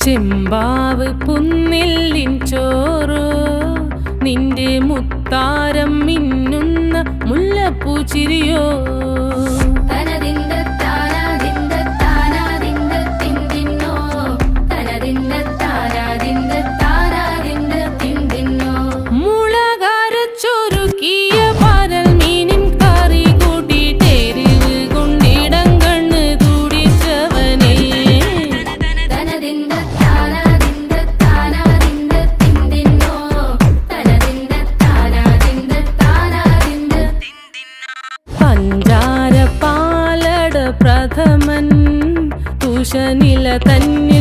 ചെമ്പാവ് പുന്നെല്ലിൻ ചോറോ നിന്റെ മുത്താരം മിന്നുന്ന മുല്ലപ്പൂ ചിരിയോ പഞ്ചാര പാലട പ്രഥമൻ തുഷനില തന്നെ